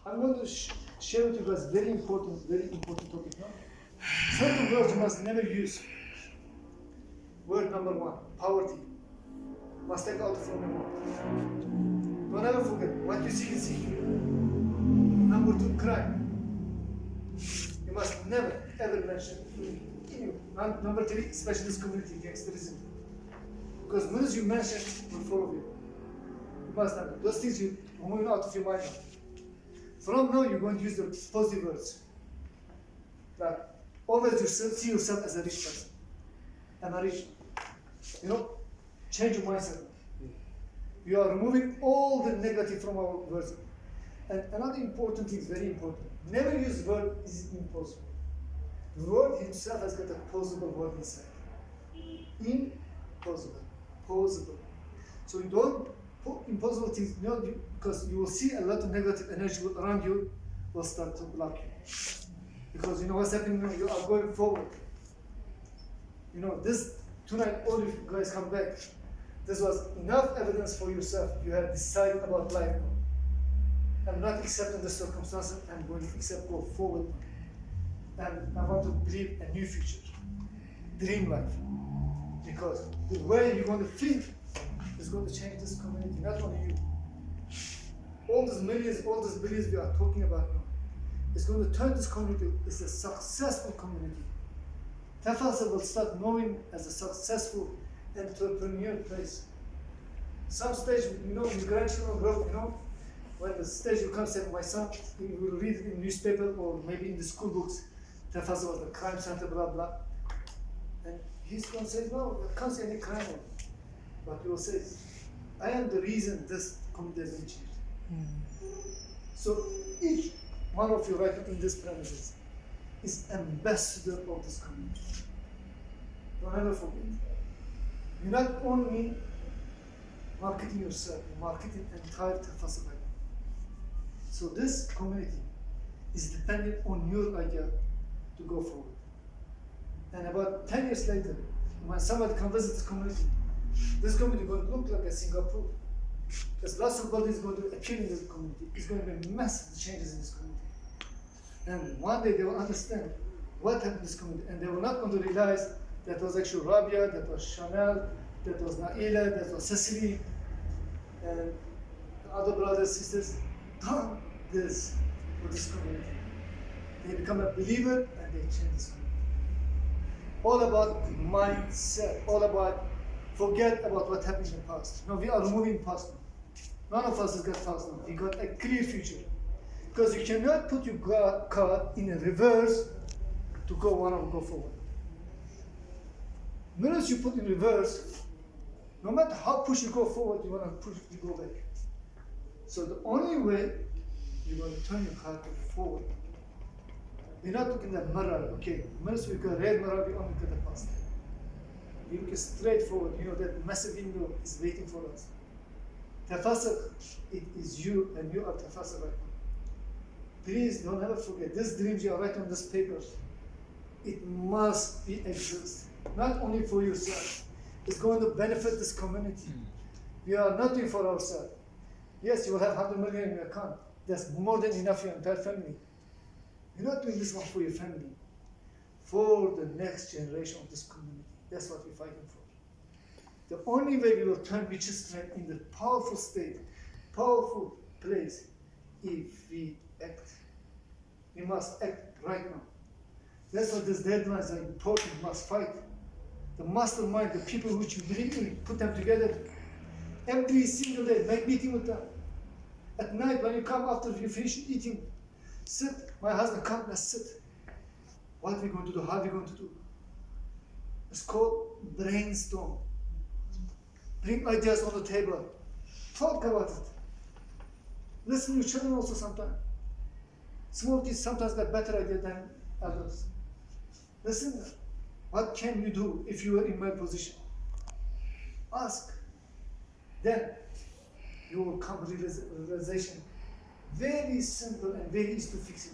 I'm going to share with you guys very important topic now. Certain words you must never use. Word number 1, poverty. Must take out from your mouth. Don't ever forget, what you see is secret. Number 2, crime. You must never ever mention it. Number 3, specialist community, gangsterism. Because the minute you mention it, will follow you. You must never. Those things you moving out of your mind now. From now, you're going to use the positive words. Like, always see yourself as a rich person. I'm a rich. Change your mindset. You are removing all the negative from our words. And another important thing is very important. Never use the word is impossible. The word himself has got a possible word inside. Impossible. Possible. So you don't put impossible things, because you will see a lot of negative energy around you will start to block you. Because you know what's happening now, you are going forward. This tonight, all you guys come back. This was enough evidence for yourself. You have decided about life now. I'm not accepting the circumstances, I'm going to accept go forward. And I want to believe a new future. Dream life. Because the way you're going to feel is going to change this community, not only you. All these millions, all these billions we are talking about now, is going to turn this community as a successful community. Tafasa will start knowing as a successful entrepreneur place. Some stage, your grandchildren will grow, when the stage will come, say, my son, he will read it in newspaper or maybe in the school books, Tafasa was the crime center, blah, blah. And he's going to say, no, I can't see any crime. But he will say, I am the reason this community has been changed. So each one of you right in this premises is ambassador of this community. Don't ever forget. You're not only marketing yourself, you're marketing entire Tafasa. So this community is dependent on your idea to go forward. And about 10 years later, when somebody comes visit this community is going to look like a Singapore. Because lots of bodies going to appear in this community. It's going to be massive changes in this community. And one day they will understand what happened in this community. And they were not going to realize that was actually Rabia, that was Chanel, that was Naila, that was Cecily, and other brothers, sisters. Done this for this community. They become a believer and they change this community. All about mindset, all about forget about what happened in the past. No, we are removing past now. None of us has got past now. We got a clear future. Because you cannot put your card in a reverse to go forward. The minute you put in reverse, no matter how push you go forward, you want to push you go back. So the only way you're going to turn your card forward. We're not looking at mirror, okay. The minute we got red mirror, we only look at the past. We look straight forward, that massive window is waiting for us. Tafasa, it is you and you are Tafasa right now. Please don't ever forget, these dreams you are writing on these papers, it must be exist. Not only for yourself, it's going to benefit this community. We are not doing for ourselves. Yes, you will have 100 million in your account. That's more than enough for your entire family. You're not doing this one for your family, for the next generation of this community. That's what we're fighting for. The only way we will turn Beach's strength in the powerful state, powerful place, if we act. We must act right now. That's why these deadlines are important. We must fight. The mastermind, the people which you believe in, put them together. Every single day, make meeting with them. At night, when you come after you finish eating, sit. My husband, come, let's sit. What are we going to do? How are we going to do? It's called brainstorm. Bring ideas on the table. Talk about it. Listen to your children also sometimes. Small kids sometimes got better ideas than others. Listen, what can you do if you were in my position? Ask. Then you will come to realization. Very simple and very easy to fix it.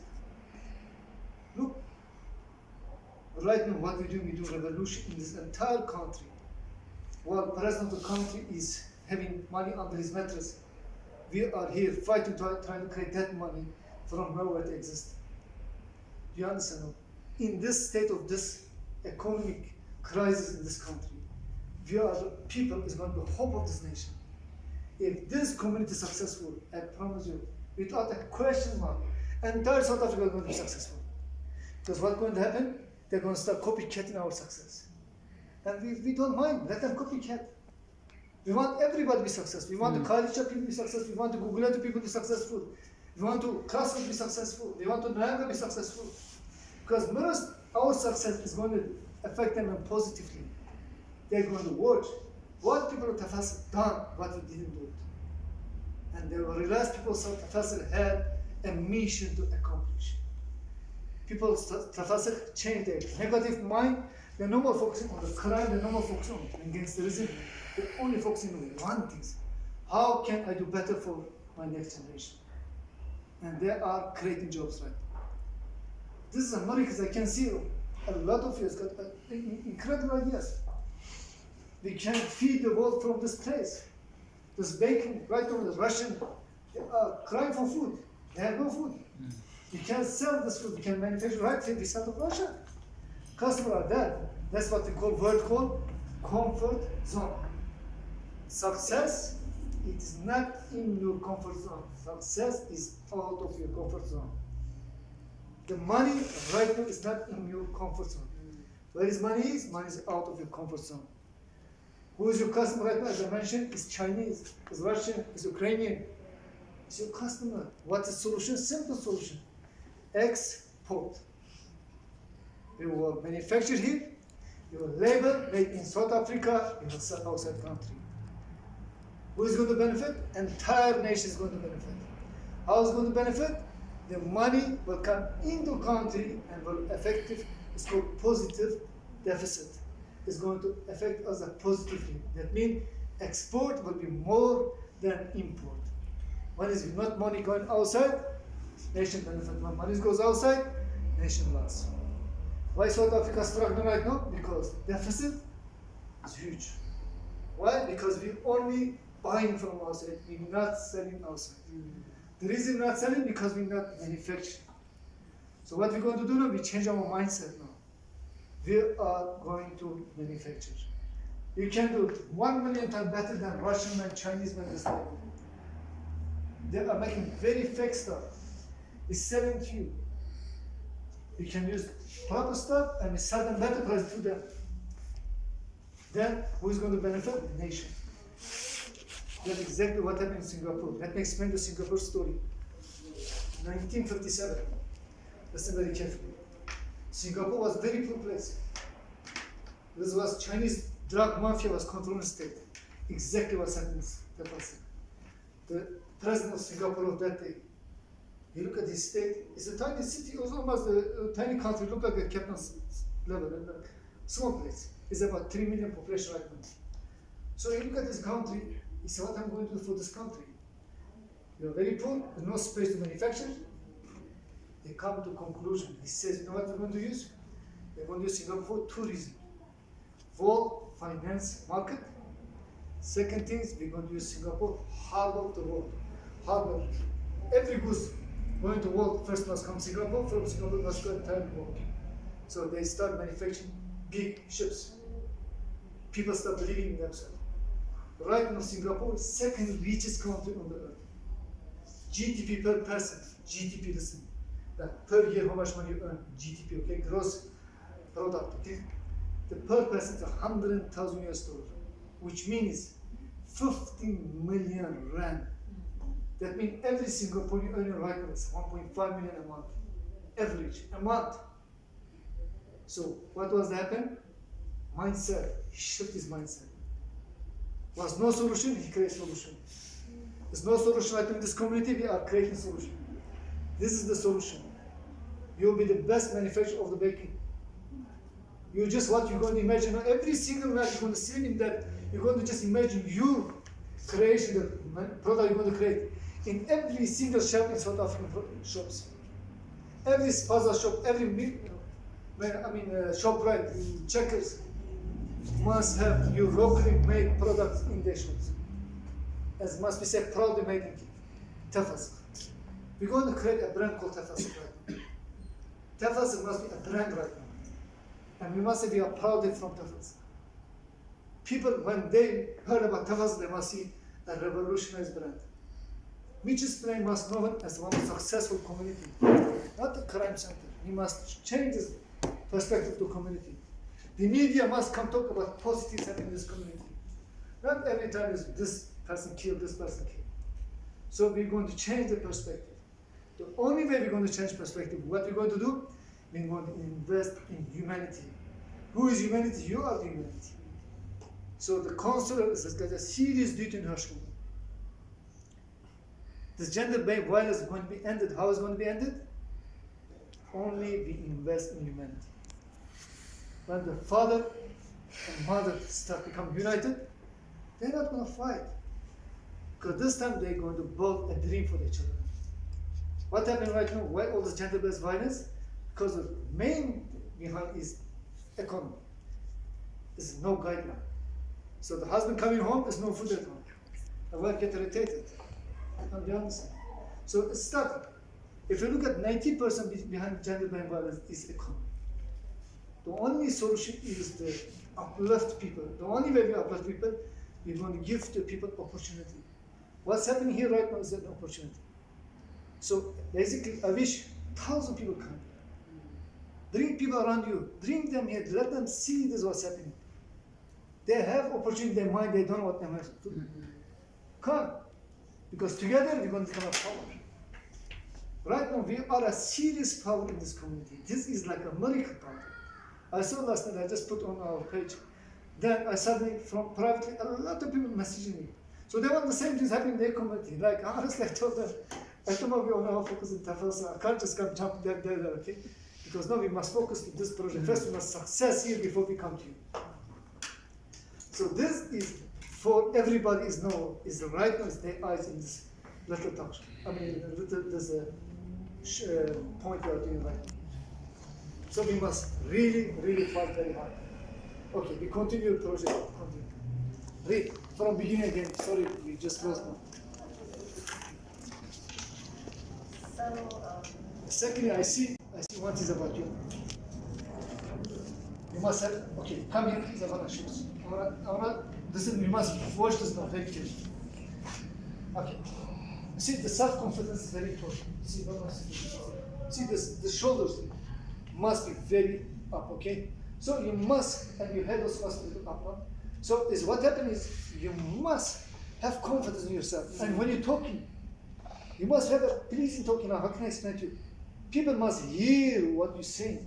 Look, right now what we do revolution in this entire country. While the president of the country is having money under his mattress, we are here fighting, trying to create that money from nowhere to exist. Do you understand? In this state of this economic crisis in this country, we are the people is going to be the hope of this nation. If this community is successful, I promise you, without a question mark, entire South Africa is going to be successful. Because what's going to happen? They're going to start copycatting our success. And we don't mind, let them copycat. We want everybody to be successful. We want the culture people to be successful. We want the Google people to be successful. We want to Classroom to be successful. We want to Nanga be successful. Because most our success is going to affect them positively. They're going to watch what people of Tafasir done, what we didn't do it. And they will realize people of Tafasir had a mission to accomplish. People of Tafasir changed their negative mind. They're no more focusing on the crime, they're no more focusing on gangsterism. They're only focusing on one thing. How can I do better for my next generation? And they are creating jobs right now. This is America. I can see a lot of you got incredible ideas. We can feed the world from this place. This bacon, right now, the Russian, they are crying for food. They have no food. We can sell this food. We can manufacture right here. We sell to Russia. Customers are there. That's what we call comfort zone. Success, it is not in your comfort zone. Success is out of your comfort zone. The money right now is not in your comfort zone. Where is money is? Money is out of your comfort zone. Who is your customer right now? As I mentioned, is Chinese, is Russian, is Ukrainian. It's your customer. What is the solution? Simple solution. Export. You will manufacture here, you will label, made in South Africa, you will sell outside country. Who is going to benefit? Entire nation is going to benefit. How is going to benefit? The money will come into country and will effective, it's called positive deficit. It's going to affect us positively. That means export will be more than import. When is not money going outside, nation benefit. When money goes outside, nation loss. Why South Africa is struggling right now? Because deficit is huge. Why? Because we only buying from outside, we're not selling outside. The reason we're not selling because we're not manufacturing. So what we're going to do now, we change our mindset now. We are going to manufacture. You can do 1 million times better than Russian and Chinese men this level. They are making very fake stuff. It's selling to you. You can use proper stuff and we sell them better price to them. Then who is going to benefit? The nation. That's exactly what happened in Singapore. Let me explain the Singapore story. 1957. Listen very carefully. Singapore was a very poor place. This was Chinese drug mafia was controlling the state. Exactly what happened in the president of Singapore of that day. You look at his state, it's a tiny city, it was almost a tiny country, look like a capital level, and a small place. It's about 3 million population right now. So you look at this country, you say, what I'm going to do for this country? You're very poor, there's no space to manufacture. They come to conclusion. He says, you know what we're going to use? We're going to use Singapore for 2 reasons. World finance market. Second thing is we're going to use Singapore harbor of the world. Harbor. Every goods going to world first must come Singapore, from Singapore must go entire world. So they start manufacturing big ships. People start believing in themselves. Right now Singapore is second richest country on the earth. GDP per person, GDP listen. That per year how much money you earn, GDP, okay, gross product, okay? The per person is 100,000 US dollars, which means 15 million rand. That means every Singaporean earning right now is 1.5 million a month, average, a month. So what was that happen? Mindset, he shift his mindset. Was no solution, he creates solution. There's no solution right now in this community, we are creating solution. This is the solution. You'll be the best manufacturer of the baking. You just what you're going to imagine. Every single night you're going to sleep in that. You're going to just imagine you creation, the product you're going to create in every single shop in South African shops. Every spaza shop, every shop right, checkers must have your locally made products in their shops. As must be said, proudly made in Tafas. We're going to create a brand called Tafasir right now. Tafasir must be a brand right now. And we must say we are proud from Tafasir. People, when they heard about Tafasir, they must see a revolutionized brand. Mitch's brand must be known as one of successful community, not the crime center. We must change this perspective to community. The media must come talk about positives happening in this community. Not every time is this person killed, this person killed. So we're going to change the perspective. The only way we're going to change perspective, what we're going to do, we're going to invest in humanity. Who is humanity? You are the humanity. So the counselor has got a serious duty in her school. This gender-based violence is going to be ended. How is it going to be ended? Only we invest in humanity. When the father and mother start become united, they're not going to fight. Because this time they're going to build a dream for their children. What happened right now? Why all this gender-based violence? Because the main behind is economy. There's no guideline. So the husband coming home, there's no food at home. The wife gets irritated. And you understand? So it's starting. If you look at 90% behind gender-based violence is economy. The only solution is to uplift people. The only way we uplift people, we're going to give to people opportunity. What's happening here right now is an opportunity. So basically, I wish 1,000 people come. Bring people around you. Bring them here. Let them see this what's happening. They have opportunity in their mind. They don't know what they have to do. Come. Because together we're going to become a power. Right now, we are a serious power in this community. This is like a miracle power. I saw last night, I just put on our page. Then I suddenly, from privately, a lot of people messaging me. So they want the same things happening in their community. Like, honestly, I told them, I don't know we all now focus in Tafasa. I can't just come jump there, okay? Because now we must focus on this project. First, we must success here before we come to you. So this is for everybody is right now is their eyes in this little touch. I mean, there's a point we are doing right now. So we must really, really fight very hard. Okay, we continue the project. Continue. Read from beginning again. Sorry, we just lost one. Secondly, I see what is about you. You must have, okay, come here, Zavana shoes. We must watch this now very carefully. Okay. See, the self-confidence is very important. See this, the shoulders must be very up, okay? So you must, and your head also must be up, no? So is what happens is you must have confidence in yourself. And when you're talking, you must have a pleasing talking. Now, how can I explain to you? People must hear what you're saying.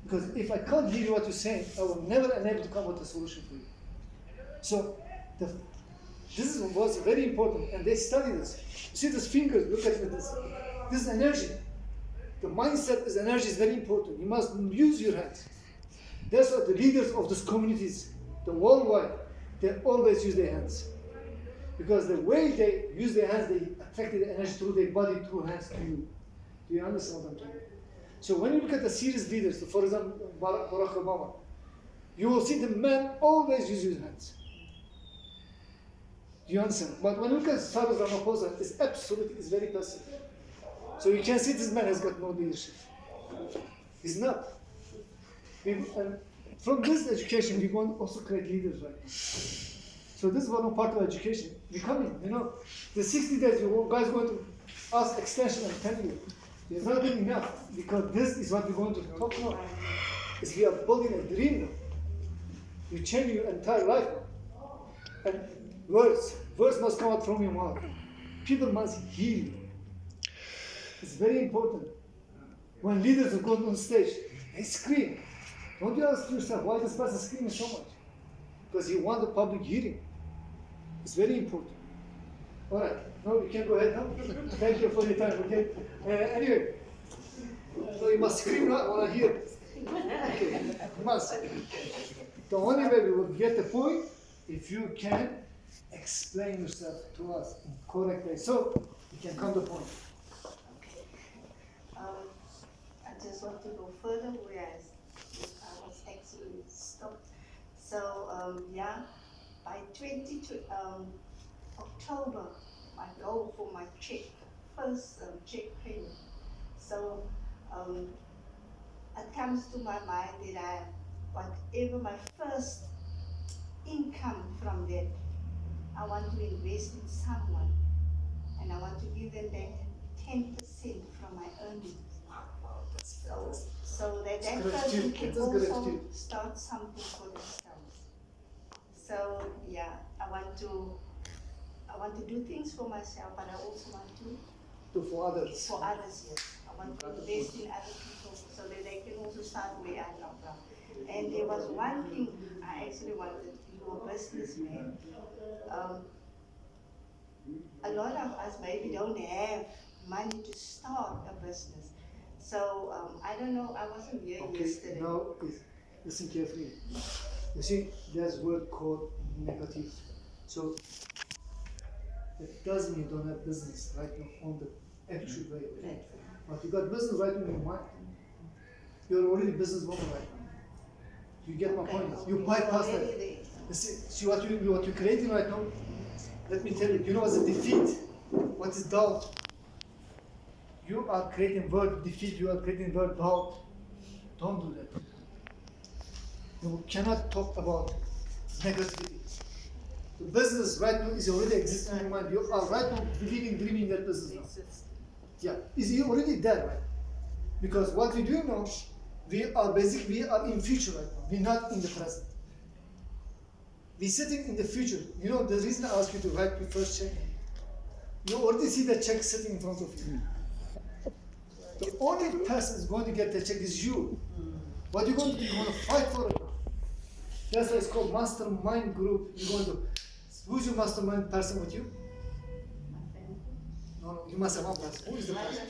Because if I can't hear what you're saying, I will never enable to come with a solution for you. So this was very important, and they study this. You see these fingers, look at this. This is energy. The mindset is energy is very important. You must use your hands. That's what the leaders of these communities, the worldwide, they always use their hands. Because the way they use their hands, they affect the energy through their body, through hands to you. Do you understand what I'm saying? So when you look at the serious leaders, for example, Barack Obama, you will see the man always use his hands. Do you understand? But when you look at Cyrus Ramaphosa, it's very passive. So you can see this man has got no leadership. He's not. And from this education, we want to also create leaders right now. So this is one part of education. Becoming, the 60 days, you guys going to ask extension and tell you. It's not been enough, because this is what we're going to talk about. Is we are building a dream now. You change your entire life now. And words must come out from your mouth. People must hear you. It's very important. When leaders are going on stage, they scream. Don't you ask yourself, why this person screaming so much? Because you want the public hearing. It's very important. All right, now we can go ahead now. Thank you for your time, okay? Anyway, so you must scream now when I hear. Okay, you must. The only way we will get the point if you can explain yourself to us in correct way. So you can come to the point. I just want to go further whereas I was actually stopped. So by October, my goal for my trip first check payment. So it comes to my mind that whatever my first income from that, I want to invest in someone, and I want to give them that 10% from my earnings. So that person can also start something for themselves. So yeah, I want to do things for myself, but I also want to Do for others. for others. Yes, I want to invest in other people so that they can also start where I come from. And there was one thing I actually wanted. You were a businessman. A lot of us maybe don't have money to start a business. So I don't know. I wasn't here yesterday. Now listen carefully. You see, there's a word called negative. So it doesn't mean you don't have business right now on the actual way. But you got business right in your mind. You're already businesswoman right now. You get my point? You bypass that. You see what you're creating right now? Let me tell you, you know what's a defeat? What is doubt? You are creating word defeat, you are creating word doubt. Don't do that. You cannot talk about negativity. The business right now is already existing in your mind. You are right now dreaming that business now. Yeah, is already there, right? Because what we do now, we are in future right now. We're not in the present. We're sitting in the future. You know, the reason I ask you to write your first check, you already see the check sitting in front of you. The only person who's going to get the check is you. What you're going to do, you're going to fight for it now. That's why it's called mastermind group. You're going to, who's your mastermind person with you? No, you must have one person. Who is the person?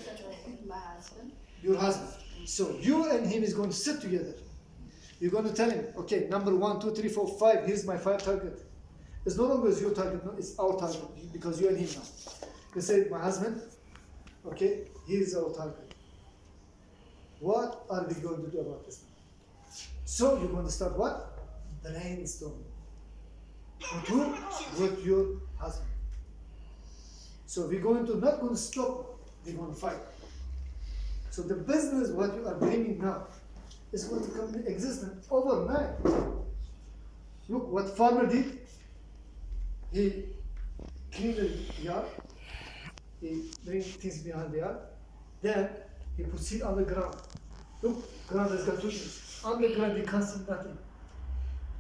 My husband. Your husband. So you and him is going to sit together. You're going to tell him, okay, number 1, 2, 3, 4, 5, here's my 5 target. It's no longer your target, no, it's our target, because you and him now. You say, my husband, okay, here's our target. What are we going to do about this? So you're going to start what? Brainstorming. With who? With your husband. So we're not going to stop, we're going to fight. So the business, what you are dreaming now, is going to come into existence overnight. Look what farmer did. He cleaned the yard. He bring things behind the yard. Then he put seed on the ground. Look, ground has got 2 things. On the ground he can't see nothing.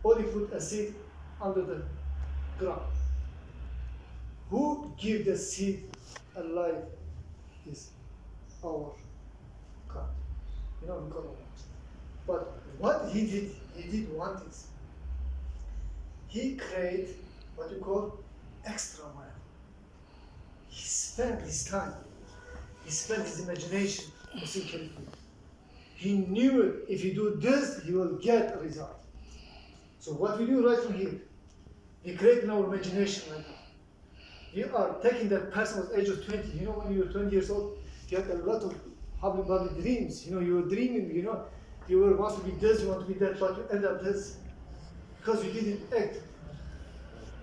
Or he put a seed under the ground. Who give the seed alive is our God. You know, we call it. But what he did one thing. He created what you call extra mile. He spent his time. He spent his imagination. He knew if you do this, he will get a result. So what we do right from here, we create in our imagination right now. We are taking that person at the age of 20. You know, when you're 20 years old, you have a lot of lovely dreams. You know, you were dreaming, you know, you will want to be this, you want to be that, but you end up this. Because you didn't act.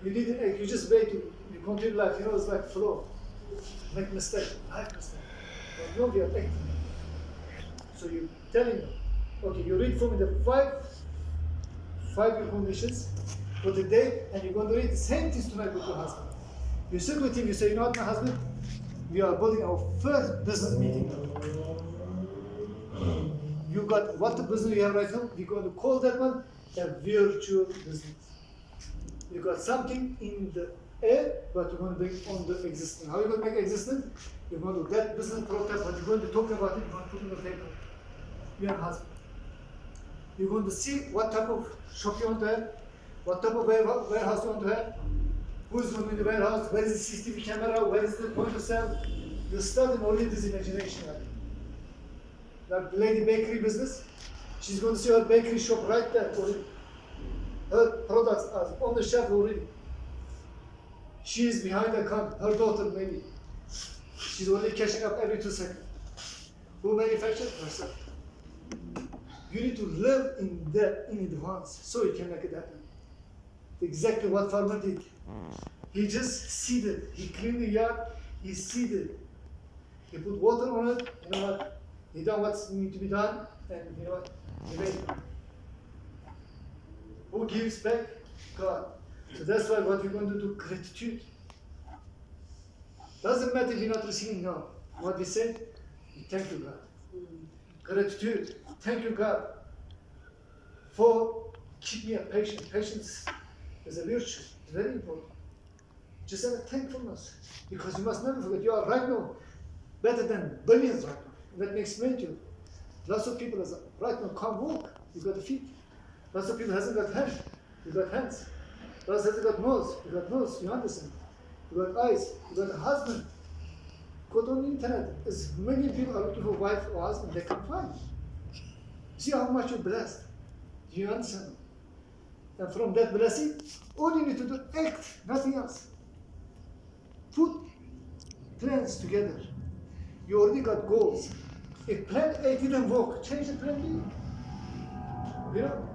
You didn't act, you just wait, you continue life, you know, it's like flow. Make mistake, life mistake. But no, we are acting. So you're telling them, okay, you read for me the five conditions for the day, and you're going to read the same things tonight with your husband. You sit with him, you say, you know what, my husband, we are building our first business meeting now. You got what the business you have right now, we're going to call that one a virtual business. You got something in the air, but you're going to bring on the existence. How are you going to make existence? You're going to get business prototype, but you're going to talk about it, you're going to put it on the paper. You and husband. You're going to see what type of shop you want to have, what type of warehouse you want to have, who's going to be in the warehouse, where is the CCTV camera, where is the point of sale. You're starting already this imagination. Like the lady bakery business, she's going to see her bakery shop right there already. Her products are on the shelf already. She is behind the counter, her daughter maybe. She's already cashing up every 2 seconds. Who manufactured? Herself. You need to live in that in advance so you can make it happen. Exactly what farmer did. He just seeded. He cleaned the yard, he seeded. You put water on it, you know what? You done what's need to be done, and you know what? You wait. Who gives back? God. So that's why what we're going to do, gratitude. Doesn't matter if you're not receiving now. What we say, we thank you, God. Gratitude. Thank you, God, for keeping me patient. Patience is a virtue. It's very important. Just have a thankfulness. Because you must never forget, you are right now better than billions right now. Let me explain to you. Lots of people right now can't walk. You got feet. Lots of people hasn't got hands. You got hands. Lots hasn't got nose. You got nose. You understand? You got eyes. You got a husband. Go on the internet. As many people are looking for wife or husband, they can't find. See how much you're blessed. Do you understand? And from that blessing, all you need to do, act, nothing else. Put plans together. You already got goals. If plan A didn't work, change the plan B. You know,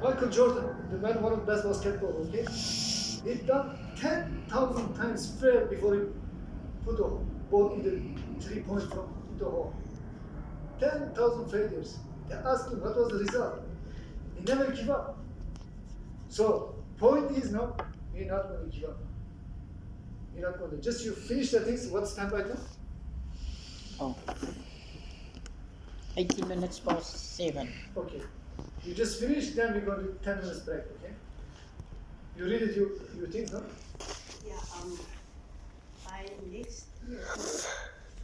Michael Jordan, the man, one of the best basketball, okay? He'd done 10,000 times fail before he put a ball in the 3-point from the hole. 10,000 failures. They asked him what was the result. He never give up. So, point is now, you're not going to give up. You're not going to. Just you finish the things. What's time right now? Oh. 18 minutes past 7. Okay. You just finish, then we're going to do 10 minutes break, okay? You read it, you think, huh? Yeah, by next year,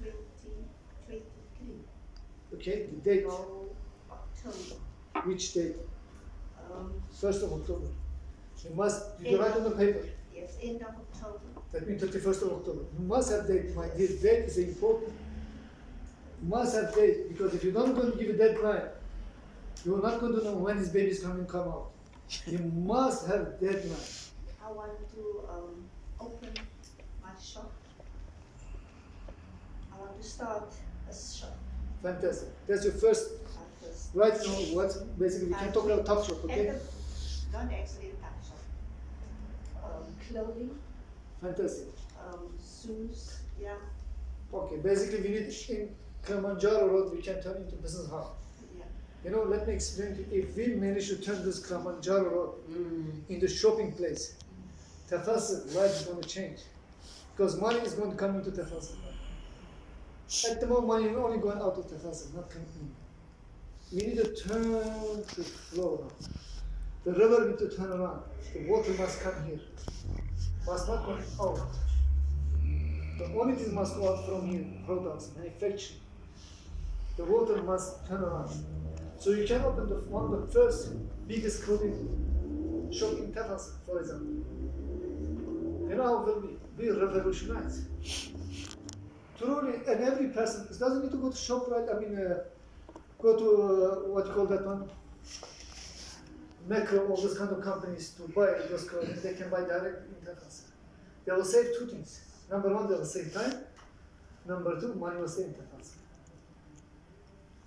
2023, Okay, the date. go October. Which date? 1st of October. You End write on the paper. Yes, end of October. That means 31st of October. You must have date, my dear. Date is important. You must have date, because if you don't going to give a deadline, you're not going to know when his baby is coming to come out. You must have deadline. I want to open my shop. I want to start a shop. Fantastic. That's your first. My first. Right now, what basically we can talk about top shop, okay? Not actually a tuck shop. Clothing, Fantastic. shoes, yeah. Okay, basically we need in Kilimanjaro Road we can turn into business hub. Yeah. You know, let me explain to you. If we manage to turn this Kilimanjaro Road into shopping place, Tafassil life is going to change. Because money is going to come into Tafassil. At the moment, money is only going out of Tafassil, not coming in. We need to turn the flow now. The river need to turn around. The water must come here. Must not go out. The only thing must go out from here, products, manufacturing. The water must turn around. So you can open one of the first biggest clothing shop in Tafassil, for example. You know how will we revolutionize? Truly, and every person doesn't need to go to shop, right? I mean, go to what you call that one? Macro, all those kind of companies to buy those clothing. They can buy directly in Tafassil. They will save two things. Number one, they will save time. Number two, money will stay in Tafassil.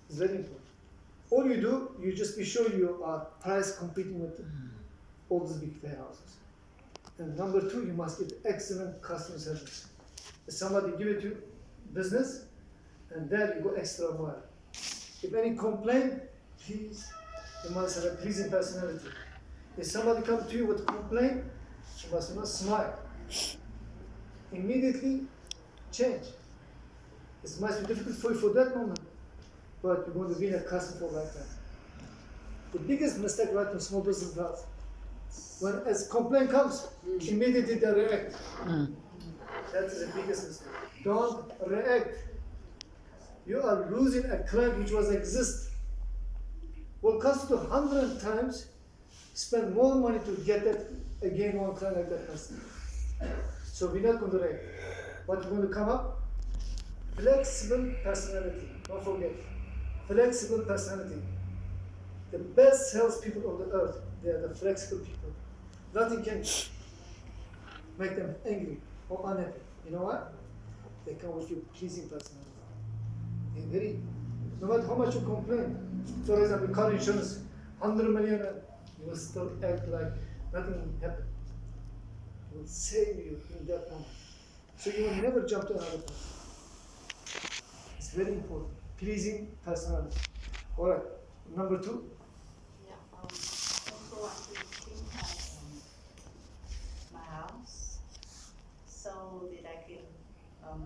It's very important. All you do, you just be sure you are price competing with all these big warehouses. And number two, you must get excellent customer service. If somebody give it to business, and then you go extra mile. If any complaint, please, you must have a pleasing personality. If somebody comes to you with a complaint, you must not smile. Immediately change. It might be difficult for you for that moment, but you're going to win a customer for lifetime. The biggest mistake right now small business does, when a complaint comes, immediately they react. That is the biggest mistake. Don't react. You are losing a client which was exist. Will cost you 100 times, spend more money to get that again one client like that customer. So we're not going to react. What we're going to come up? Flexible personality. Don't forget. Flexible personality. The best salespeople on the earth, they are the flexible people. Nothing can make them angry or unhappy. You know what? They come with your pleasing personality. They're very, no matter how much you complain, for example, car insurance, 100 million, you will still act like nothing happened. It will save you in that moment. So you will never jump to another person. very important. Pleasing personality. All right. Number 2. Yeah, also want to think my house so that I can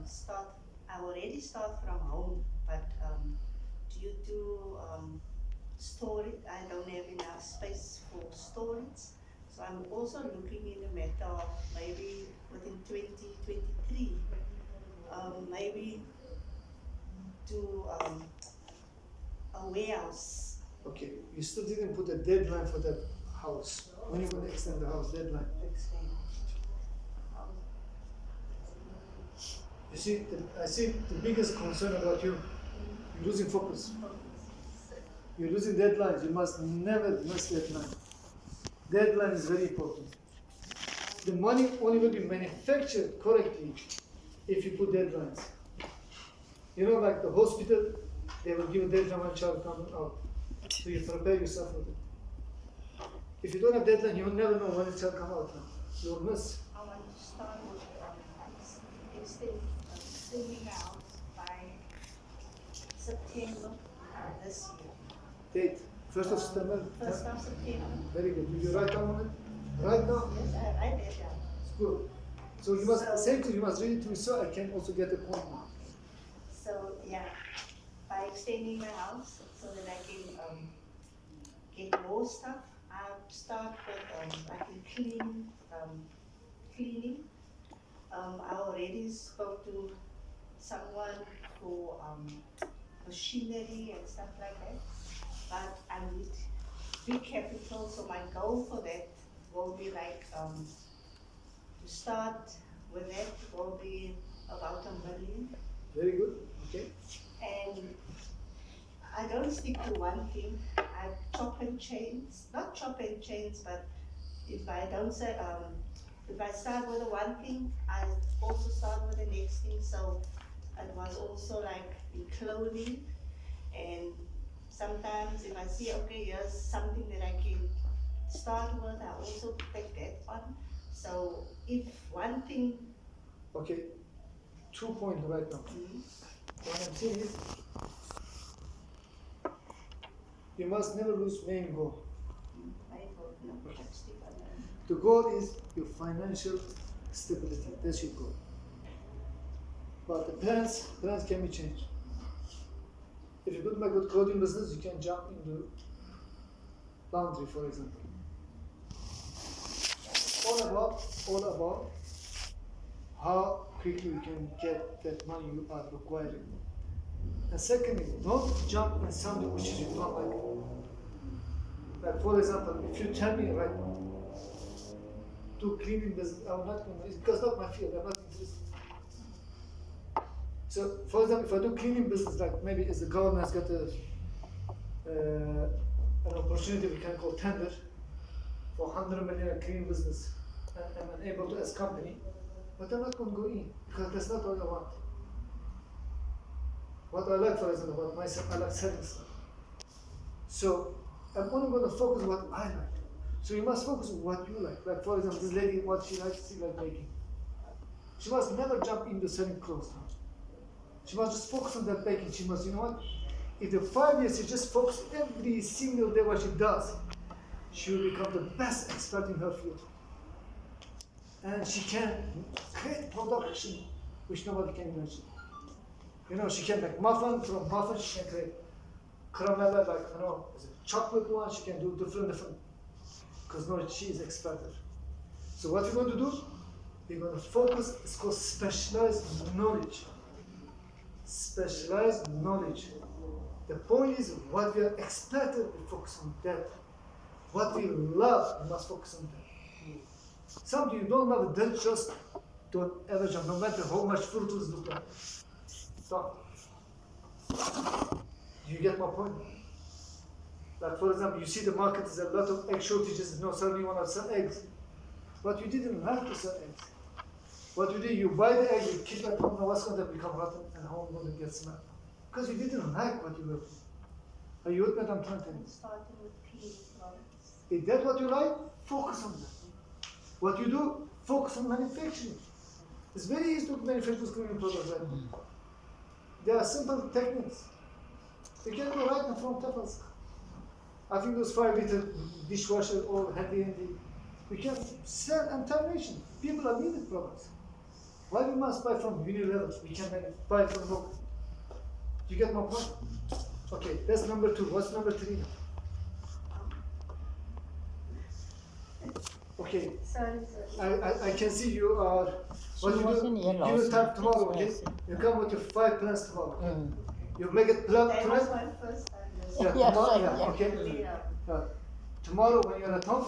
start. I already start from home, but due to storage, I don't have enough space for storage. So I'm also looking in the matter of maybe within 2023, maybe do a warehouse. Okay. You still didn't put a deadline for that house. When are you going to extend the house deadline? You see, I see the biggest concern about you. You're losing focus. You're losing deadlines. You must never miss deadline. Deadline is very important. The money only will be manufactured correctly if you put deadlines. You know, like the hospital, they will give a deadline when child comes out. So you prepare yourself for it. If you don't have deadline, you'll never know when the child comes out. You'll miss. I want to start with extending the house by September this year. Date, 1st of September. 1st of September. Very good. Did you write down on it? Right now? Yes, I write that down. It's good. So you must, same thing, you must read it to me so I can also get a point now. So yeah, by extending my house so that I can get more stuff, I start with I can cleaning. I already spoke to someone for machinery and stuff like that, but I need big capital. So my goal for that will be like to start with that will be about 1 million. Very good. Okay. And I don't stick to one thing. I chop and change, not chop and change, but if I don't say, if I start with one thing, I also start with the next thing. So it was also like in clothing, and sometimes if I see, okay, here's something that I can start with, I also take that on. So if one thing. Okay. 2 points right now. What I'm saying is, you must never lose main goal. Okay. The goal is your financial stability. That's your goal. But the plans can be changed. If you put my good clothing business, you can jump into laundry, for example. All about how quickly you can get that money you are requiring. And secondly, don't jump in something which you don't like. Like for example, if you tell me right now, do cleaning business, I'm not going to, because not my field, I'm not interested. So for example, if I do cleaning business, like maybe as the government has got an opportunity we can call tender for 100 million cleaning business, and I'm able to as company, but I'm not going to go in because that's not what I want. What I like, for example, about myself, I like selling stuff. So I'm only going to focus on what I like. So you must focus on what you like. Like for example, this lady, what she likes baking. She must never jump into selling clothes. She must just focus on that baking. She must, you know what? If in 5 years she just focuses every single day what she does, she will become the best expert in her field. And she can create production which nobody can imagine. You know, she can make muffin, from muffin she can create caramel, like, you know, chocolate one, she can do different, because no, she is expert. So what we're going to do, we're going to focus, it's called specialized knowledge. Specialized knowledge. The point is, what we are expert at, we focus on that. What we love, we must focus on that. Something you don't love, then just don't ever jump, no matter how much fruit is look like. Stop. You get my point? Like for example, you see the market is a lot of egg shortages, no suddenly you want to sell eggs. But you didn't like to sell eggs. What you did, you buy the egg, you keep it at home, now what's going to become rotten and how going to get smelled? Because you didn't like what you were doing. Are you with me? I'm trying to tell you. Starting with cleaning products. If that's what you like, focus on that. What you do, focus on manufacturing. It's very easy to manufacture cleaning products right now. There are simple techniques. You can go right in front of us. I think those 5-liter dishwasher or handy. We can sell entire nation. People are needed products. Why we must buy from Unilever? We can buy from local. You get my point? Okay, that's number 2. What's number 3? Okay, Sorry. I can see you are. What She you was do? in You yellow, will so time tomorrow, okay? yes. You come with your 5 plans tomorrow. Okay? Mm. You make it plan That was tonight. my first time. Yeah, Yeah, tomorrow, same, yeah, yeah. okay. Yeah. Tomorrow when you're at home,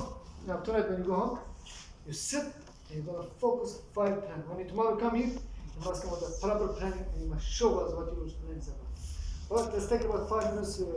tonight when you go home, you sit and you're gonna focus 5 plans. When you tomorrow come here, you must come with a proper planning and you must show us what your plans are. Well, let's take about 5 minutes.